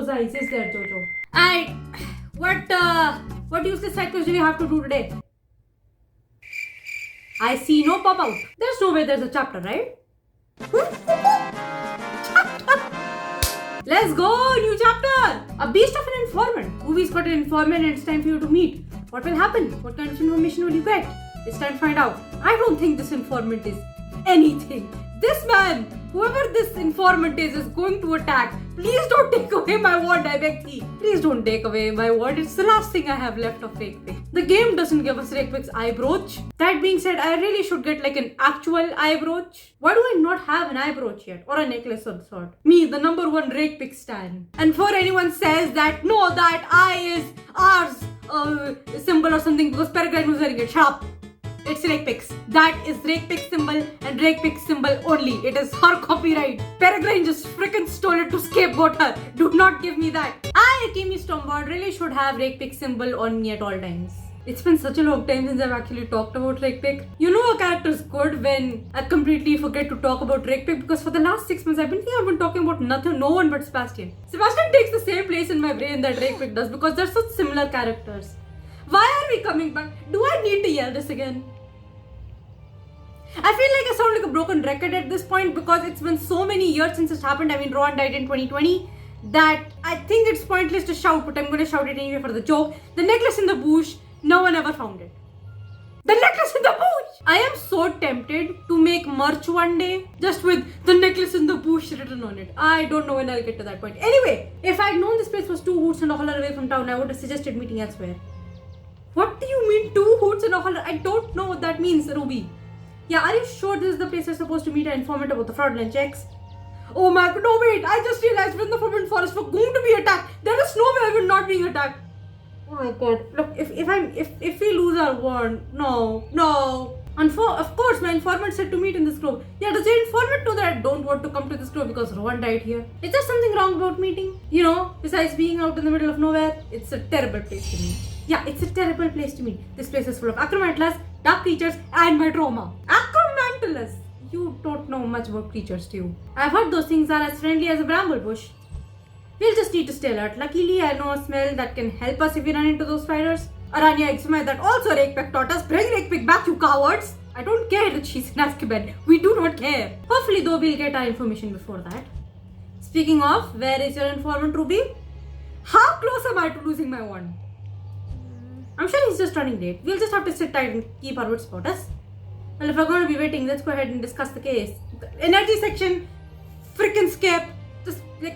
those eyes, is there, Jojo? What useless side quest do we have to do today? I see no pop out. There's no way there's a chapter, right? Chapter! Let's go, new chapter! A beast of an informant. Ruby's got an informant and it's time for you to meet. What will happen? What kind of information will you get? It's time to find out. I don't think this informant is anything. This man, whoever this informant is going to attack. Please don't take away my wand, I beg thee. Please don't take away my wand. It's the last thing I have left of Rakepick. The game doesn't give us Rakepick's eye brooch. That being said, I really should get like an actual eye brooch. Why do I not have an eye brooch yet? Or a necklace of the sort? Me, the number one Rakepick stan. And before anyone says that, no, that eye is ours symbol or something because Peregrine was wearing it. Shut up. It's Rakepick's. That is Rakepick's symbol and Rakepick's symbol only. It is her copyright. Peregrine just freaking stole it to scapegoat her. Do not give me that. I, akemistormborn, really should have Rakepick's symbol on me at all times. It's been such a long time since I've actually talked about Rakepick. You know a character's good when I completely forget to talk about Rakepick because for the last 6 months I've been talking about no one but Sebastian. Sebastian takes the same place in my brain that Rakepick does because they're such similar characters. Why are we coming back? Do I need to yell this again? I feel like I sound like a broken record at this point because it's been so many years since it happened. I mean, Rowan died in 2020 that I think it's pointless to shout, but I'm going to shout it anyway for the joke. The necklace in the bush, no one ever found it. The necklace in the bush! I am so tempted to make merch one day just with the necklace in the bush written on it. I don't know when I'll get to that point. Anyway, if I'd known this place was 2 hoots and a holler away from town, I would have suggested meeting elsewhere. What do you mean 2 hoots and a holler? I don't know what that means, Ruby. Yeah, are you sure this is the place you're supposed to meet an informant about the fraudulent checks? Oh my god, no wait, I just realized we're in the Forbidden Forest, we're going to be attacked. There is no way we're not being attacked. Oh my god, look, if we lose our wand, no. And of course, my informant said to meet in this grove. Yeah, does the informant know that I don't want to come to this grove because Rowan died here? Is there something wrong about meeting? You know, besides being out in the middle of nowhere, it's a terrible place to meet. Yeah, it's a terrible place to meet. This place is full of acromantulas, dark creatures, and my trauma. Acromantulas! You don't know much about creatures, do you? I've heard those things are as friendly as a bramble bush. We'll just need to stay alert. Luckily, I know a smell that can help us if we run into those spiders. Aranya eczema that also Rakepick taught us. Bring Rakepick back, you cowards! I don't care that she's in Azkaban. We do not care. Hopefully, though, we'll get our information before that. Speaking of, where is your informant, Ruby? How close am I to losing my wand? I'm sure he's just running late. We'll just have to sit tight and keep our wits about us. Well, if we're going to be waiting, let's go ahead and discuss the case. The energy section, freaking skip.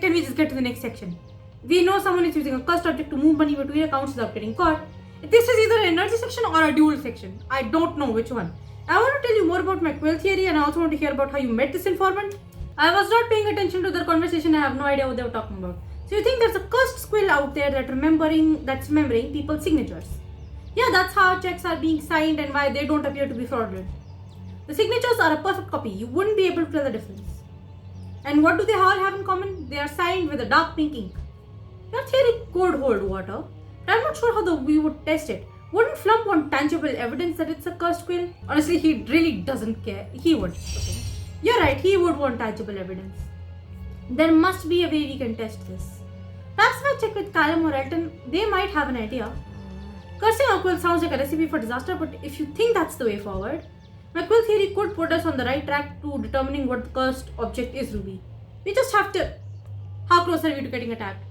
Can we just get to the next section? We know someone is using a cursed object to move money between accounts without getting caught. This is either an energy section or a duel section. I don't know which one. I want to tell you more about my quill theory and I also want to hear about how you met this informant. I was not paying attention to their conversation. I have no idea what they were talking about. So you think there's a cursed quill out there that's remembering people's signatures? Yeah, that's how checks are being signed and why they don't appear to be fraudulent. The signatures are a perfect copy. You wouldn't be able to tell the difference. And what do they all have in common? They are signed with a dark pink ink. Your theory could hold water, but I'm not sure how we would test it. Wouldn't Flump want tangible evidence that it's a cursed quill? Honestly, he really doesn't care. He would. Okay. You're right, he would want tangible evidence. There must be a way we can test this. Perhaps if I check with Callum or Elton, they might have an idea. Cursing a quill sounds like a recipe for disaster, but if you think that's the way forward, my quill theory could put us on the right track to determining what the cursed object is, Ruby. We just have to... How close are we to getting attacked?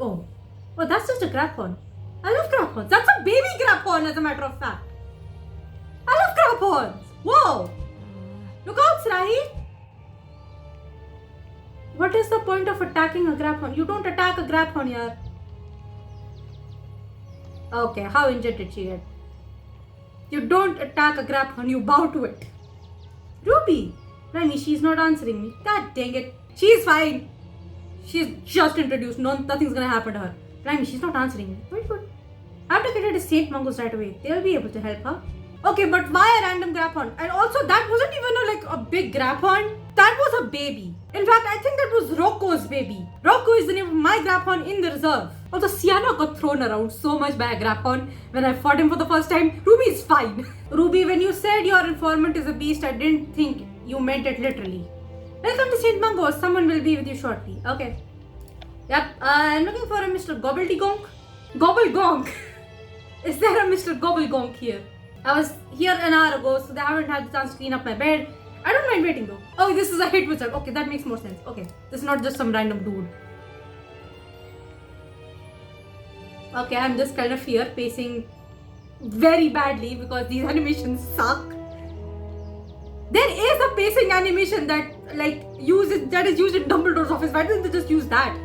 Oh, that's just a Graphorn. I love Graphorns. That's a baby Graphorn, as a matter of fact. I love Graphorns. Whoa! Look out, Srahi. What is the point of attacking a Graphorn? You don't attack a Graphorn here. Okay, how injured did she get? You don't attack a Graphorn, you bow to it. Ruby! Rani, she's not answering me. God dang it. She's fine. She's just introduced. Nothing's gonna happen to her. Rani, she's not answering me. Very good. I have to get her to St. Mungo's right away. They'll be able to help her. Okay, but why a random Graphorn? And also, that wasn't even a big Graphorn. That was a baby. In fact, I think that was Rocco's baby. Rocco is the name of my Graphorn in the reserve. Although Sienna got thrown around so much by a Graphorn when I fought him for the first time, Ruby is fine. Ruby, when you said your informant is a beast, I didn't think you meant it literally. Welcome to St. Mungo's. Someone will be with you shortly. Okay. Yep, I'm looking for a Mr. Gobbledygonk. Gobblegonk! Is there a Mr. Gobblegonk here? I was here an hour ago, so they haven't had the chance to clean up my bed. I don't mind waiting though. Oh, this is a hit wizard. Okay, that makes more sense. Okay, this is not just some random dude. Okay, I'm just kind of here pacing very badly because these animations suck. There is a pacing animation that is used in Dumbledore's office. Why didn't they just use that?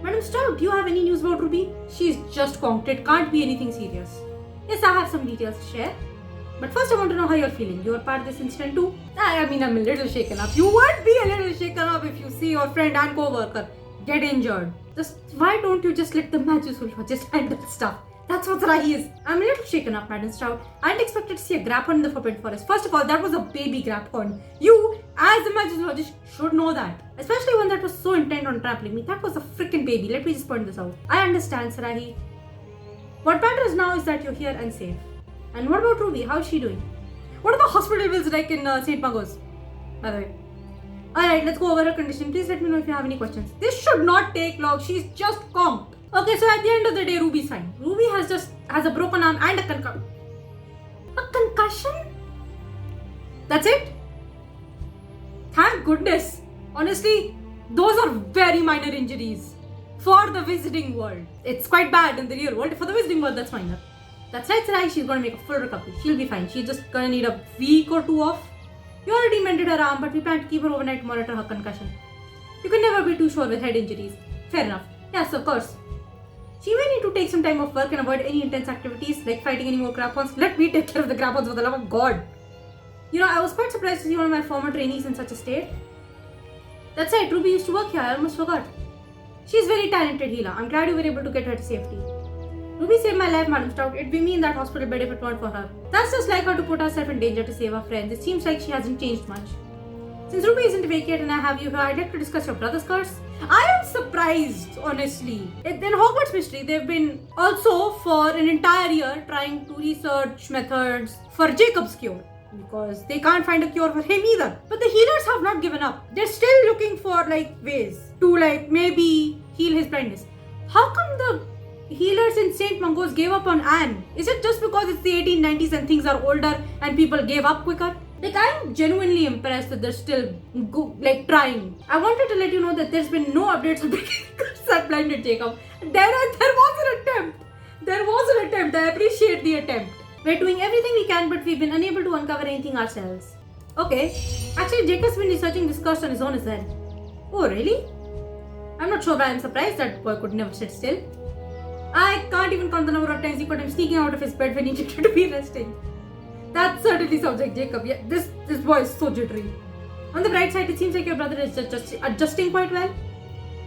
Madam Stroud, do you have any news about Ruby? She's just conked. It can't be anything serious. Yes, I have some details to share. But first I want to know how you're feeling. You were part of this incident too? I mean, I'm a little shaken up. You would be a little shaken up if you see your friend and co-worker get injured. Why don't you just let the Magisulha just handle stuff? That's what Rahi is. I'm a little shaken up, Madam Stroud. I hadn't expected to see a Graphorn in the Forbidden Forest. First of all, that was a baby Graphorn. You, as a Magisologist, should know that. Especially one that was so intent on trampling me. That was a freaking baby. Let me just point this out. I understand, Sarahi. What matters now is that you're here and safe. And what about Ruby? How's she doing? What are the hospital bills like in St. Margot's? By the way. Alright, let's go over her condition. Please let me know if you have any questions. This should not take long. She's just conked. Okay, so at the end of the day, Ruby's fine. Ruby has a broken arm and a concussion. A concussion? That's it? Thank goodness. Honestly, those are very minor injuries for the Wizarding world. It's quite bad in the real world. For the Wizarding world, that's minor. That's right, Sarai. She's going to make a full recovery. She'll be fine. She's just going to need a week or two off. You already mended her arm, but we plan to keep her overnight to monitor her concussion. You can never be too sure with head injuries. Fair enough. Yes, of course. She may need to take some time off work and avoid any intense activities like fighting any more Graphorns. Let me take care of the Graphorns for the love of God. You know, I was quite surprised to see one of my former trainees in such a state. That's right, Ruby used to work here. I almost forgot. She's very talented healer. I'm glad you were able to get her to safety. Ruby saved my life, Madam Stroud. It'd be me in that hospital bed if it weren't for her. That's just like her to put herself in danger to save her friends. It seems like she hasn't changed much. Since Ruby isn't awake yet and I have you here, I'd like to discuss your brother's curse. I am surprised, honestly. In Hogwarts Mystery, they've been also for an entire year trying to research methods for Jacob's cure. Because they can't find a cure for him either. But the healers have not given up. They're still looking for ways to maybe heal his blindness. How come the healers in St. Mungo's gave up on Anne? Is it just because it's the 1890s and things are older and people gave up quicker? I'm genuinely impressed that they're still trying. I wanted to let you know that there's been no updates on the curse that blinded Jacob. There was an attempt. I appreciate the attempt. We're doing everything we can, but we've been unable to uncover anything ourselves. Okay. Actually, Jacob's been researching this curse on his own as well. Oh, really? I'm not sure why I'm surprised that boy could never sit still. I can't even count the number of times he caught him sneaking out of his bed when he needed to be resting. That certainly sounds like Jacob. Yeah, this boy is so jittery. On the bright side, it seems like your brother is just adjusting quite well.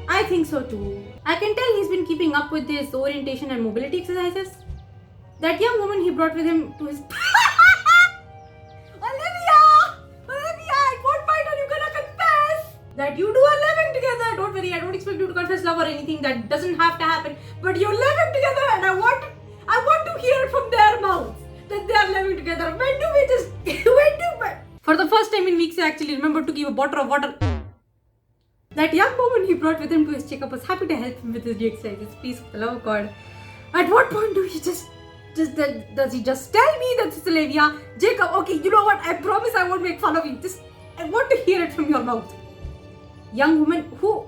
I think so too. I can tell he's been keeping up with his orientation and mobility exercises. That young woman he brought with him to his... Olivia! At what point are you gonna confess that you two are living together? Don't worry, I don't expect you to confess love or anything. That doesn't have to happen. But you're living together and I want to hear it from their mouths that they are living together. When do we just... For the first time in weeks, I actually remembered to keep a bottle of water. That young woman he brought with him to his checkup was happy to help him with his new exercises. Please, for the love of God. At what point do he does he just tell me that it's Olivia? Jacob, okay, you know what? I promise I won't make fun of you. I want to hear it from your mouth. Young woman who...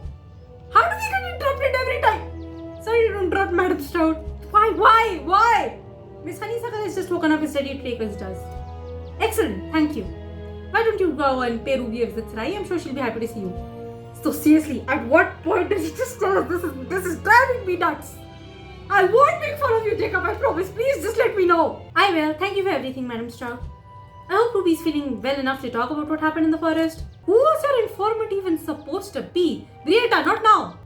How do we get interrupted every time? Sorry to interrupt, Madam Stroud. Why? Miss Honeysuckle has just woken up and ready to take visitors. Excellent, thank you. Why don't you go and pay Ruby a visit, Sarai? I'm sure she'll be happy to see you. So seriously, at what point did he just tell us this is driving me nuts? I won't make fun of you, Jacob, I promise. Please just let me know. I will. Thank you for everything, Madam Stroud. I hope Ruby's feeling well enough to talk about what happened in the forest. Who was your informant even supposed to be? Brietta, not now.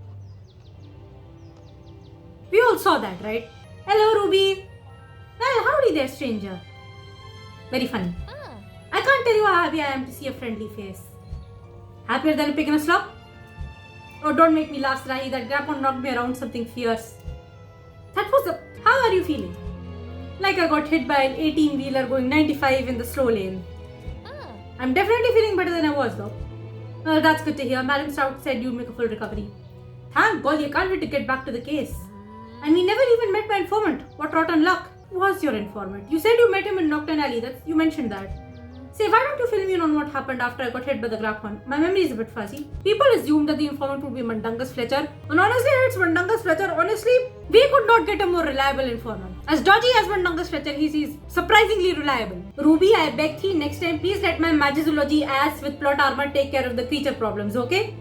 We all saw that, right? Hello, Ruby. Well, howdy there, stranger. Very funny. I can't tell you how happy I am to see a friendly face. Happier than a pig in a slop? Oh, don't make me laugh, Sarai. That Graphorn knocked me around something fierce. How are you feeling? Like I got hit by an 18-wheeler going 95 in the slow lane. I'm definitely feeling better than I was though. Well, that's good to hear. Madam Stroud said you'd make a full recovery. Thank God, I can't wait to get back to the case. And we never even met my informant. What rotten luck. Who was your informant? You said you met him in Nocturne Alley. You mentioned that. Say, why don't you fill me in on what happened after I got hit by the Graphorn? My memory is a bit fuzzy. People assumed that the informant would be Mundungus Fletcher. And honestly, it's Mundungus Fletcher. Honestly, we could not get a more reliable informant. As dodgy as Mundungus Fletcher, he's surprisingly reliable. Ruby, I beg thee, next time please let my Magizology ass with plot armor take care of the creature problems, okay?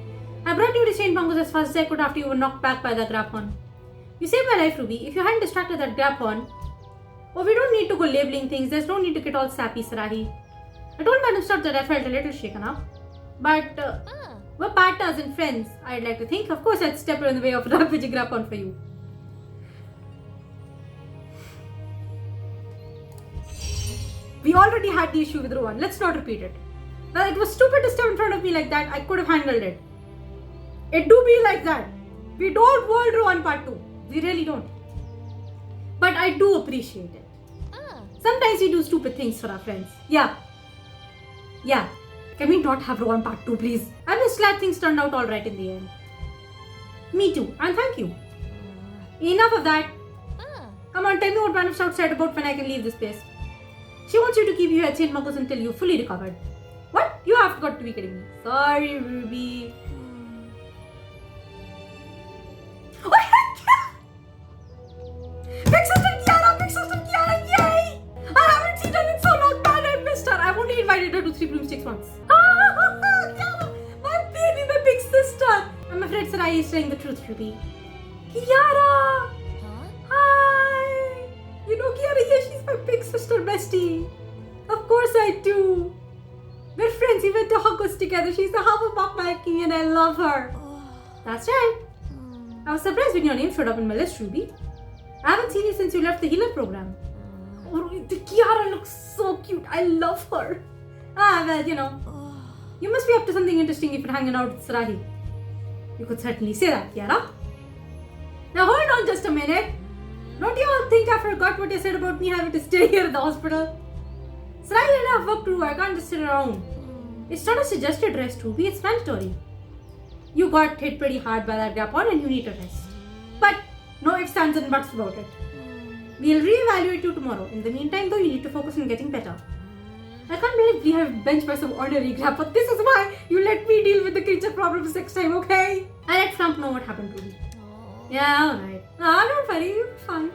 I brought you to St. Mungo's as fast as I could after you were knocked back by the Graphorn. You saved my life, Ruby. If you hadn't distracted that Graphorn, we don't need to go labeling things. There's no need to get all sappy, Sarahi. I told Madam Stubb that I felt a little shaken up. But we're partners and friends, I'd like to think. Of course, I'd step in the way of rampaging Graphorn for you. We already had the issue with Rowan. Let's not repeat it. Well, it was stupid to step in front of me like that. I could have handled it. It do be like that. We don't want Rowan Part 2. We really don't. But I do appreciate it. Sometimes we do stupid things for our friends. Yeah. Can we not have Rowan Part 2, please? I'm just glad things turned out alright in the end. Me too. And thank you. Enough of that. Come on, tell me what Madam Stout said about when I can leave this place. She wants you to keep you at St. Marcos until you're fully recovered. What? You have got to be kidding me. Sorry, Ruby. Big Sister Kiara, yay! I haven't seen her in so long, man. I missed her. I've only invited her to 3 broomsticks once. Kiara, my baby, my big sister. I'm afraid Sarai is telling the truth, Ruby. Kiara! Hi! You know Kiara, yeah, she's my big sister bestie. Of course I do. We're friends. We went to Hogwarts together. She's the Hufflepuff Mackie and I love her. That's right. I was surprised when your name showed up in my list, Ruby. I haven't seen you since you left the healer program. Oh, the Kiara looks so cute. I love her. Well, you know. You must be up to something interesting if you're hanging out with Sarahi. You could certainly say that, Kiara. Now hold on just a minute. Don't you all think I forgot what you said about me having to stay here at the hospital? Sarahi and I have work to do. I can't just sit around. It's not a suggested rest, Ruby. It's mandatory. You got hit pretty hard by that Graphorn and you need to rest. But no ifs, ands and buts about it. We'll reevaluate you tomorrow. In the meantime though, you need to focus on getting better. I can't believe we have benched by some ordinary Graphorn. This is why you let me deal with the creature problems next time, okay? I let Flump know what happened to me. Yeah, alright. Don't worry, you'll be fine.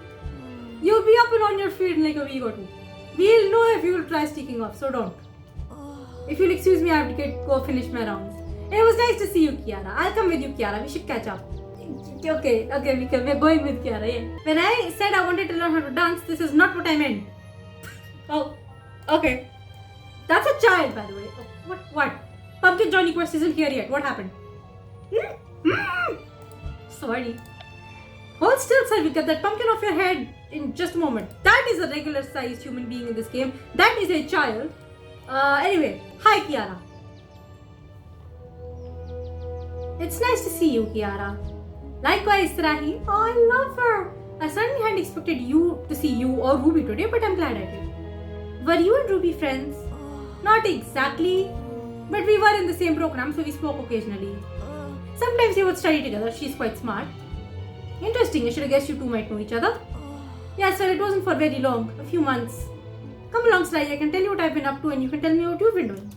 You'll be up and on your feet in like a week or two. We'll know if you'll try sneaking off, so don't. If you'll excuse me, I have to go finish my rounds. It was nice to see you, Kiara. I'll come with you, Kiara. We should catch up. Okay, we're going with Kiara, yeah. When I said I wanted to learn how to dance, this is not what I meant. Oh, okay. That's a child, by the way. Oh, what? Pumpkin Johnny Quest isn't here yet. What happened? Sorry. Hold still, sir. We'll get that pumpkin off your head in just a moment. That is a regular sized human being in this game. That is a child. Anyway. Hi, Kiara. It's nice to see you, Kiara. Likewise, Sarahi. Oh, I love her. I certainly hadn't expected to see you or Ruby today, but I'm glad I did. Were you and Ruby friends? Not exactly, but we were in the same program, so we spoke occasionally. Sometimes we would study together. She's quite smart. Interesting. I should have guessed you two might know each other. Yes, well, it wasn't for very long. A few months. Come along, Sly. I can tell you what I've been up to and you can tell me what you've been doing.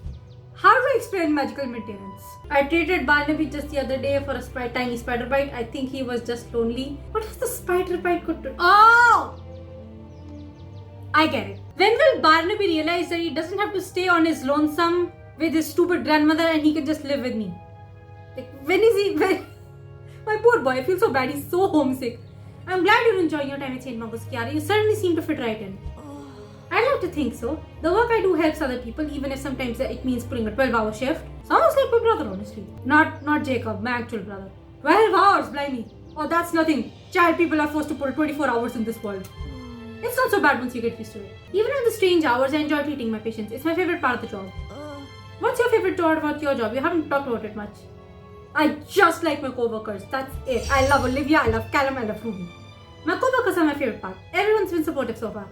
How do I explain magical maintenance? I treated Barnaby just the other day for a tiny spider bite. I think he was just lonely. What has the spider bite got to... Oh! I get it. When will Barnaby realize that he doesn't have to stay on his lonesome with his stupid grandmother and he can just live with me? Like, when is he... My poor boy, I feel so bad. He's so homesick. I'm glad you're enjoying your time at St. Marcos, Kiara. You certainly seem to fit right in. I'd like to think so. The work I do helps other people, even if sometimes it means pulling a 12-hour shift. Sounds like my brother, honestly. Not Jacob, my actual brother. 12 hours, blimey. Oh, that's nothing. Child people are forced to pull 24 hours in this world. It's not so bad once you get used to it. Even in the strange hours, I enjoy treating my patients. It's my favorite part of the job. What's your favorite part about your job? You haven't talked about it much. I just like my co-workers. That's it. I love Olivia, I love Callum, I love Ruby. My co-workers are my favorite part. Everyone's been supportive so far.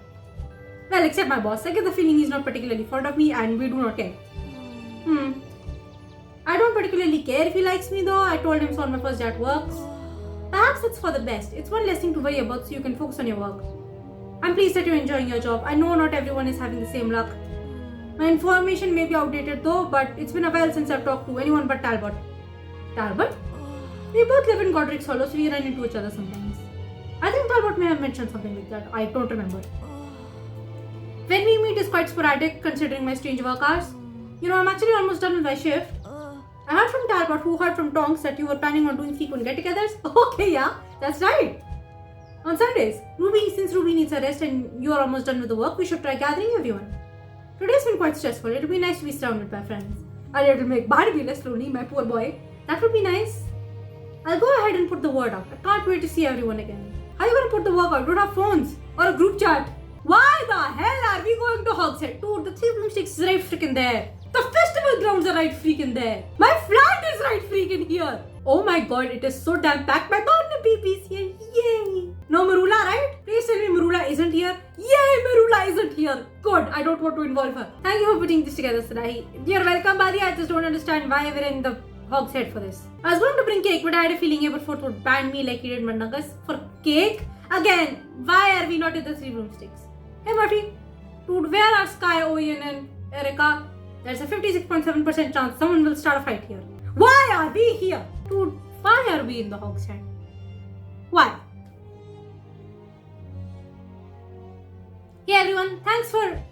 Well, except my boss. I get the feeling he's not particularly fond of me and we do not care. I don't particularly care if he likes me though. I told him so on my first day at work. Perhaps it's for the best. It's one less thing to worry about so you can focus on your work. I'm pleased that you're enjoying your job. I know not everyone is having the same luck. My information may be outdated though, but it's been a while since I've talked to anyone but Talbot. Talbot? We both live in Godric's Hollow, so we run into each other sometimes. I think Talbot may have mentioned something like that. I don't remember. When we meet is quite sporadic considering my strange work hours. You know, I'm actually almost done with my shift. I heard from Talbot, who heard from Tonks, that you were planning on doing frequent get-togethers. Okay, yeah, that's right. On Sundays, since Ruby needs a rest and you are almost done with the work, we should try gathering everyone. Today's been quite stressful. It'll be nice to be surrounded by friends. And it'll make Barbie less lonely, my poor boy. That would be nice. I'll go ahead and put the word out. I can't wait to see everyone again. How are you gonna put the word out? We don't have phones or a group chat. Why the hell are we going to Hogshead? Dude, the Three Broomsticks is right freaking there. The festival grounds are right freaking there. My flat is right freaking here. Oh my god, it is so damn packed. My partner baby's here. Yay. No MERULA, right? Please tell me MERULA isn't here. Yay, MERULA isn't here. Good, I don't want to involve her. Thank you for putting this together, Sadahi. You're welcome, buddy. I just don't understand why we're in the Hogshead for this. I was going to bring cake, but I had a feeling Aberforth would ban me like he did Mandangas for cake. Again, why are we not in the Three Broomsticks? Hey Murphy, dude, where are Sky, Owen and Erica? There's a 56.7% chance someone will start a fight here. Why are we here? Dude, why are we in the Hogshead? Why? Hey everyone, thanks for...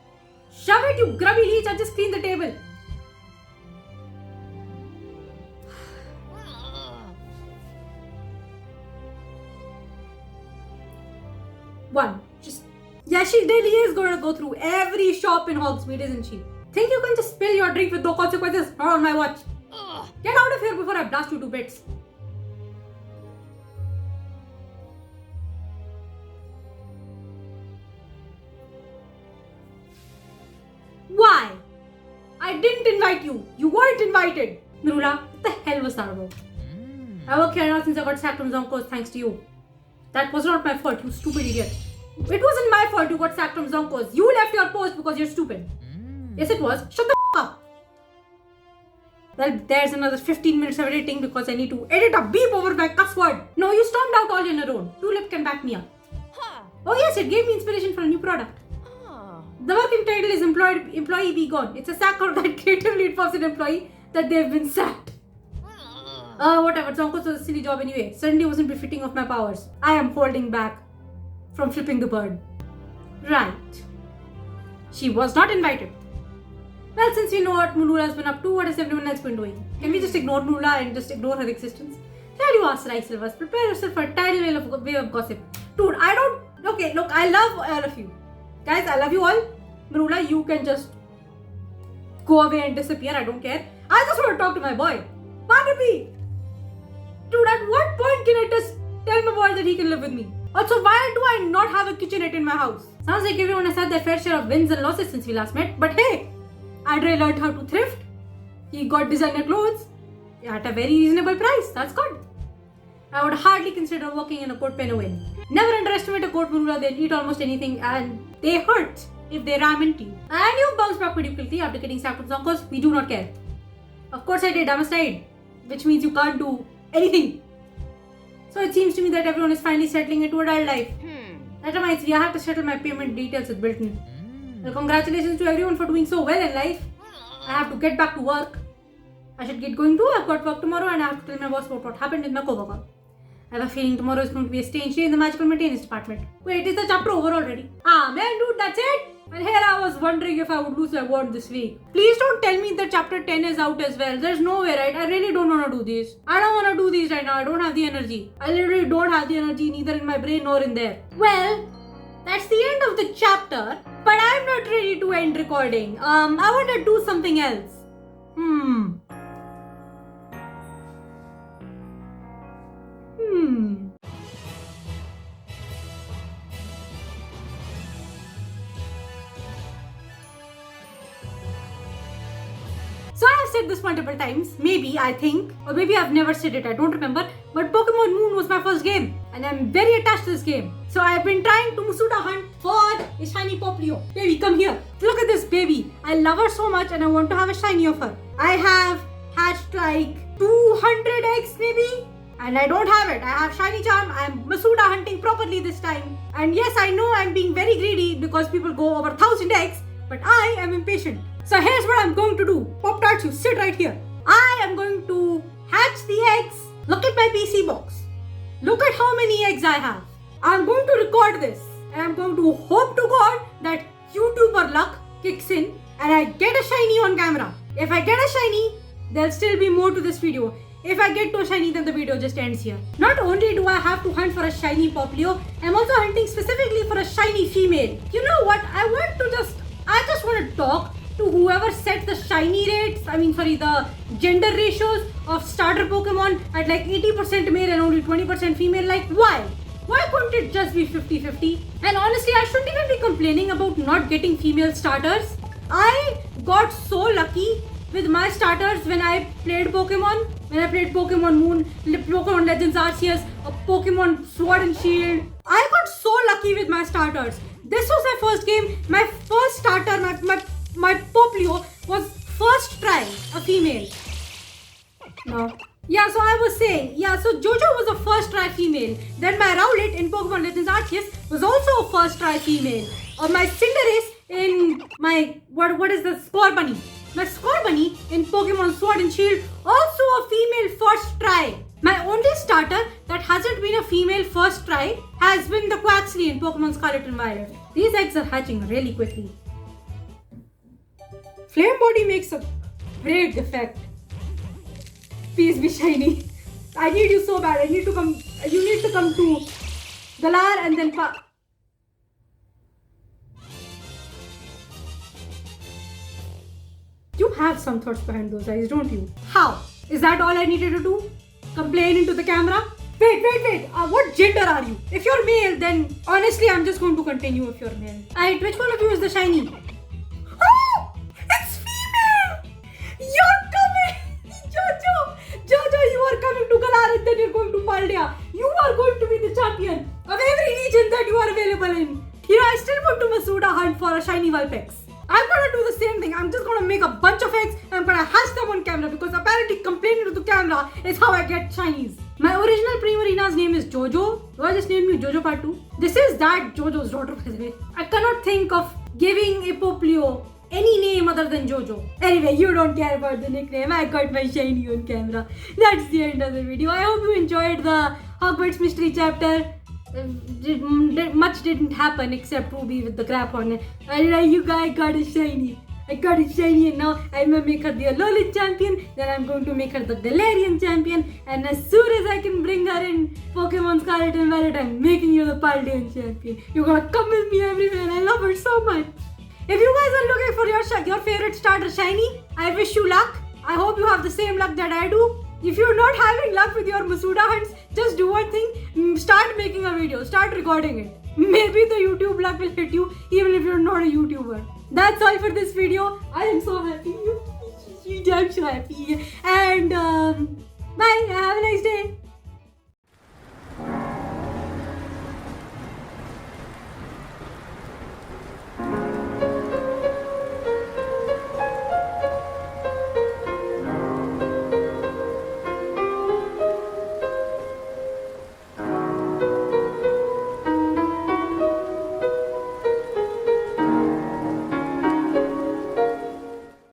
Shove it, you grubby leech, I just cleaned the table. One, yeah, she really is going to go through every shop in Hogsmeade, isn't she? Think you can just spill your drink with no consequences? Not on my watch. Get out of here before I blast you to bits. Why? I didn't invite you. You weren't invited. MERULA, what the hell was that about? I work here now since I got sacked from Zonkos thanks to you. That was not my fault, you stupid idiot. It wasn't my fault you got sacked from Zonkos. You left your post because you're stupid. Yes, it was. Shut the f up. Well, there's another 15 minutes of editing because I need to edit a beep over my cuss word. No, you stormed out all on your own. Tulip can back me up. Oh yes, it gave me inspiration for a new product. The working title is Employee Be Gone. It's a sack or that creatively informs an employee that they've been sacked. Whatever. Zonkos was a silly job anyway. Certainly wasn't befitting of my powers. I am holding back from flipping the bird. Right. She was not invited. Well, since we know what MERULA has been up to, what has everyone else been doing? Can we just ignore MERULA and just ignore her existence? Glad you asked, Rai Silvers. Prepare yourself for a tidal wave of gossip. Dude, I don't... Okay, look, I love all of you. Guys, I love you all. MERULA, you can just go away and disappear. I don't care. I just want to talk to my boy. Barnaby! Dude, at what point can I just tell my boy that he can live with me? Also, why do I not have a kitchenette in my house? Sounds like everyone has had their fair share of wins and losses since we last met. But hey, Andre learned how to thrift. He got designer clothes at a very reasonable price. That's good. I would hardly consider working in a coat pen win. Never underestimate a coat MERULA. They'll eat almost anything and they hurt if they ram into you. And you bounced back pretty quickly after getting sacked with Zonkos. We do not care. Of course I did. I'm a side. Which means you can't do anything. So it seems to me that everyone is finally settling into adult life. That reminds me, I have to settle my payment details with Bilton. Well, congratulations to everyone for doing so well in life. I have to get back to work. I should get going too. I've got work tomorrow and I have to tell my boss about what happened with my coworker. I have a feeling tomorrow is going to be a strange day in the magical maintenance department. Wait, is the chapter over already? Ah man, dude, that's it? And here I was wondering if I would lose my word this week. Please don't tell me that chapter 10 is out as well. There's no way, right? I really don't want to do this. I don't want to do these right now. I don't have the energy. I literally don't have the energy neither in my brain nor in there. Well, that's the end of the chapter. But I'm not ready to end recording. I want to do something else. So I have said this multiple times, maybe, I think, or maybe I've never said it, I don't remember, but Pokemon Moon was my first game, and I'm very attached to this game. So I've been trying to Masuda hunt for a shiny Poplio. Baby, come here. Look at this baby. I love her so much and I want to have a shiny of her. I have hatched like 200 eggs maybe. And I don't have it. I have shiny charm. I'm Masuda hunting properly this time. And yes, I know I'm being very greedy because people go over 1000 eggs, but I am impatient. So here's what I'm going to do. Pop-Tarts, you sit right here. I am going to hatch the eggs. Look at my PC box. Look at how many eggs I have. I'm going to record this. And I'm going to hope to God that YouTuber luck kicks in and I get a shiny on camera. If I get a shiny, there'll still be more to this video. If I get to a shiny, then the video just ends here. Not only do I have to hunt for a shiny Poplio, I'm also hunting specifically for a shiny female. You know what? I just want to talk to whoever set the shiny rates, the gender ratios of starter Pokemon at like 80% male and only 20% female. Like, why? Why couldn't it just be 50-50? And honestly, I shouldn't even be complaining about not getting female starters. I got so lucky with my starters when I played Pokemon. When I played Pokemon Moon, Pokemon Legends Arceus, Pokemon Sword and Shield. I got so lucky with my starters. This was my first game. My first starter, my Poplio was first try, a female. No. Yeah, so I was saying, so Jojo was a first try female. Then my Rowlet in Pokemon Legends Arceus was also a first try female. Or my Cinderace in my, what is the Scorbunny? My Scorbunny in Pokemon Sword and Shield, also a female first try. My only starter that hasn't been a female first try has been the Quaxley in Pokemon Scarlet and Violet. These eggs are hatching really quickly. Flame Body makes a great effect. Please be shiny. I need you so bad. You need to come to Galar and then You have some thoughts behind those eyes, don't you? How? Is that all I needed to do? Complain into the camera? Wait. What gender are you? If you're male, then honestly, I'm just going to continue if you're male. Alright, which one of you is the shiny? Oh! It's female! You're coming! Jojo, you are coming to Galar and then you're going to Paldea. You are going to be the champion of every region that you are available in. I still want to Masuda hunt for a shiny Vulpix. I'm gonna do the same thing. I'm just gonna make a bunch of eggs and I'm gonna hatch them on camera because apparently complaining to the camera is how I get shinies. My original Primarina's name is Jojo. Do I just name you Jojo Part 2? This is that Jojo's daughter, by the way. I cannot think of giving a Poplio any name other than Jojo. Anyway, you don't care about the nickname. I got my shiny on camera. That's the end of the video. I hope you enjoyed the Hogwarts mystery chapter. Much didn't happen except Ruby with the Graphorn. You guys got a shiny. I got a shiny and now I'm gonna make her the Alolan champion. Then I'm going to make her the Galarian champion. And as soon as I can bring her in Pokemon Scarlet and Violet, I'm making you the Paldean champion. You're gonna come with me everywhere. I love her so much. If you guys are looking for your favorite starter shiny, I wish you luck. I hope you have the same luck that I do. If you're not having luck with your Masuda hunts, just do one thing. Start making a video. Start recording it. Maybe the YouTube luck will hit you even if you're not a YouTuber. That's all for this video. I am so happy. I'm so happy. And bye. Have a nice day.